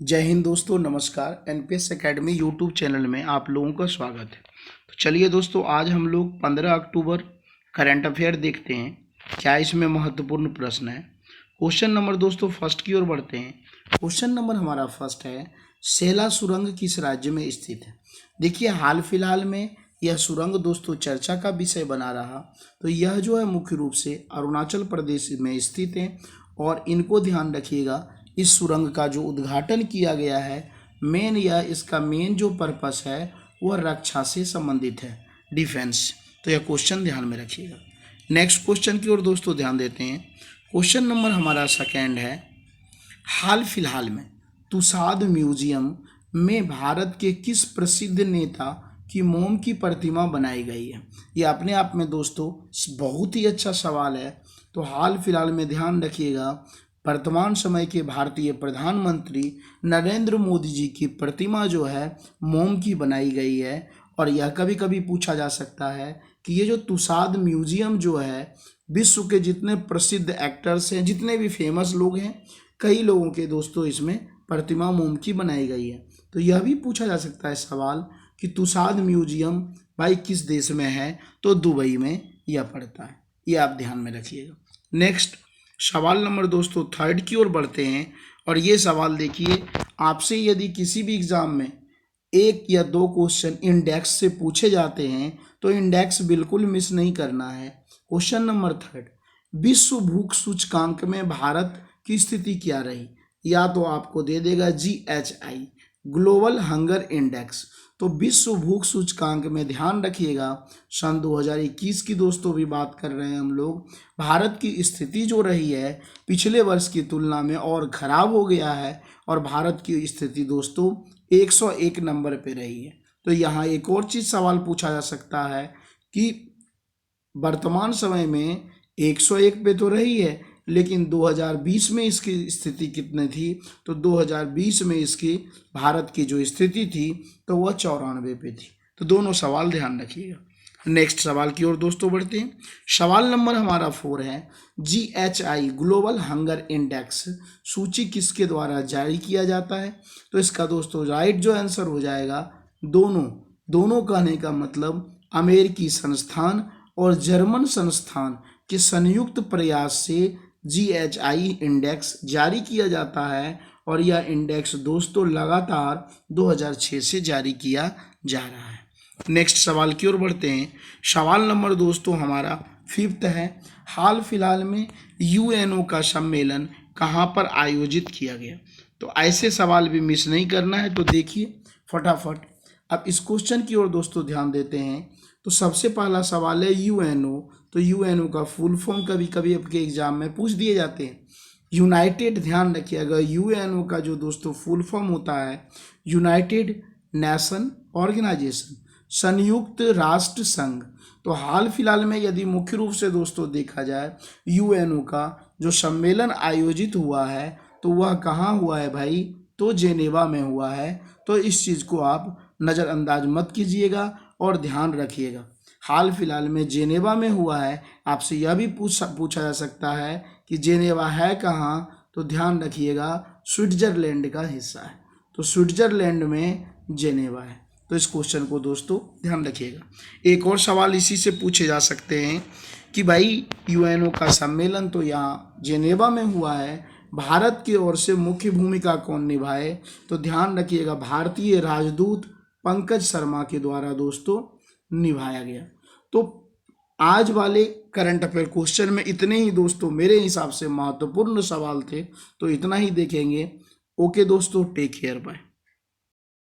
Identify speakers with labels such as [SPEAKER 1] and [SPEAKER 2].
[SPEAKER 1] जय हिंद दोस्तों, नमस्कार। एनपीएस एकेडमी यूट्यूब चैनल में आप लोगों का स्वागत है। तो चलिए दोस्तों, आज हम लोग 15 अक्टूबर करंट अफेयर देखते हैं। क्या इसमें महत्वपूर्ण प्रश्न है। क्वेश्चन नंबर दोस्तों फर्स्ट की ओर बढ़ते हैं। क्वेश्चन नंबर हमारा फर्स्ट है, सेला सुरंग किस राज्य में स्थित है। देखिए, हाल फिलहाल में यह सुरंग दोस्तों चर्चा का विषय बना रहा। तो यह जो है मुख्य रूप से अरुणाचल प्रदेश में स्थित है और इनको ध्यान रखिएगा, इस सुरंग का जो उद्घाटन किया गया है, इसका मेन जो पर्पस है वह रक्षा से संबंधित है, डिफेंस। तो यह क्वेश्चन ध्यान में रखिएगा। नेक्स्ट क्वेश्चन की ओर दोस्तों ध्यान देते हैं। क्वेश्चन नंबर हमारा सेकेंड है, हाल फिलहाल में तुसाद म्यूजियम में भारत के किस प्रसिद्ध नेता की मोम की प्रतिमा बनाई गई है। यह अपने आप में दोस्तों बहुत ही अच्छा सवाल है। तो हाल फिलहाल में ध्यान रखिएगा, वर्तमान समय के भारतीय प्रधानमंत्री नरेंद्र मोदी जी की प्रतिमा जो है मोम की बनाई गई है। और यह कभी कभी पूछा जा सकता है कि ये जो तुसाद म्यूजियम जो है, विश्व के जितने प्रसिद्ध एक्टर्स हैं, जितने भी फेमस लोग हैं, कई लोगों के दोस्तों इसमें प्रतिमा मोम की बनाई गई है। तो यह भी पूछा जा सकता है सवाल कि तुसाद म्यूजियम भाई किस देश में है। तो दुबई में यह पड़ता है, ये आप ध्यान में रखिएगा। नेक्स्ट सवाल नंबर दोस्तों थर्ड की ओर बढ़ते हैं। और ये सवाल देखिए, आपसे यदि किसी भी एग्जाम में एक या दो क्वेश्चन इंडेक्स से पूछे जाते हैं तो इंडेक्स बिल्कुल मिस नहीं करना है। क्वेश्चन नंबर थर्ड, विश्व भूख सूचकांक में भारत की स्थिति क्या रही। या तो आपको दे देगा GHI, ग्लोबल हंगर इंडेक्स। तो विश्व भूख सूचकांक में ध्यान रखिएगा, सन 2021 की दोस्तों भी बात कर रहे हैं हम लोग। भारत की स्थिति जो रही है पिछले वर्ष की तुलना में और ख़राब हो गया है और भारत की स्थिति दोस्तों 101 नंबर पे रही है। तो यहाँ एक और चीज़ सवाल पूछा जा सकता है कि वर्तमान समय में 101 पे तो रही है, लेकिन 2020 में इसकी स्थिति कितनी थी। तो 2020 में इसकी भारत की जो स्थिति थी तो वह 94 पे थी। तो दोनों सवाल ध्यान रखिएगा। नेक्स्ट सवाल की ओर दोस्तों बढ़ते हैं। सवाल नंबर हमारा 4 है, GHI ग्लोबल हंगर इंडेक्स सूची किसके द्वारा जारी किया जाता है। तो इसका दोस्तों राइट जो आंसर हो जाएगा, दोनों कहने का मतलब अमेरिकी संस्थान और जर्मन संस्थान के संयुक्त प्रयास से GHI इंडेक्स जारी किया जाता है। और यह इंडेक्स दोस्तों लगातार 2006 से जारी किया जा रहा है। नेक्स्ट सवाल की ओर बढ़ते हैं। सवाल नंबर दोस्तों हमारा 5 है, हाल फिलहाल में UNO का सम्मेलन कहाँ पर आयोजित किया गया। तो ऐसे सवाल भी मिस नहीं करना है। तो देखिए फटाफट अब इस क्वेश्चन की ओर दोस्तों ध्यान देते हैं। तो सबसे पहला सवाल है UNO। तो UNO का फुल फॉर्म कभी कभी आपके एग्जाम में पूछ दिए जाते हैं। यूनाइटेड, ध्यान रखिएगा, UNO का जो दोस्तों फुल फॉर्म होता है यूनाइटेड नेशन ऑर्गेनाइजेशन, संयुक्त राष्ट्र संघ। तो हाल फिलहाल में यदि मुख्य रूप से दोस्तों देखा जाए, UNO का जो सम्मेलन आयोजित हुआ है तो वह कहाँ हुआ है भाई। तो जेनेवा में हुआ है। तो इस चीज़ को आप नज़रअंदाज मत कीजिएगा और ध्यान रखिएगा, हाल फिलहाल में जेनेवा में हुआ है। आपसे यह भी पूछा जा सकता है कि जेनेवा है कहाँ। तो ध्यान रखिएगा, स्विट्जरलैंड का हिस्सा है। तो स्विट्जरलैंड में जेनेवा है। तो इस क्वेश्चन को दोस्तों ध्यान रखिएगा। एक और सवाल इसी से पूछे जा सकते हैं कि भाई UNO का सम्मेलन तो यहाँ जेनेवा में हुआ है, भारत की ओर से मुख्य भूमिका कौन निभाए। तो ध्यान रखिएगा, भारतीय राजदूत पंकज शर्मा के द्वारा दोस्तों निभाया गया। तो आज वाले करंट अफेयर क्वेश्चन में इतने ही दोस्तों मेरे हिसाब से महत्वपूर्ण सवाल थे। तो इतना ही देखेंगे। ओके दोस्तों, टेक केयर, बाय।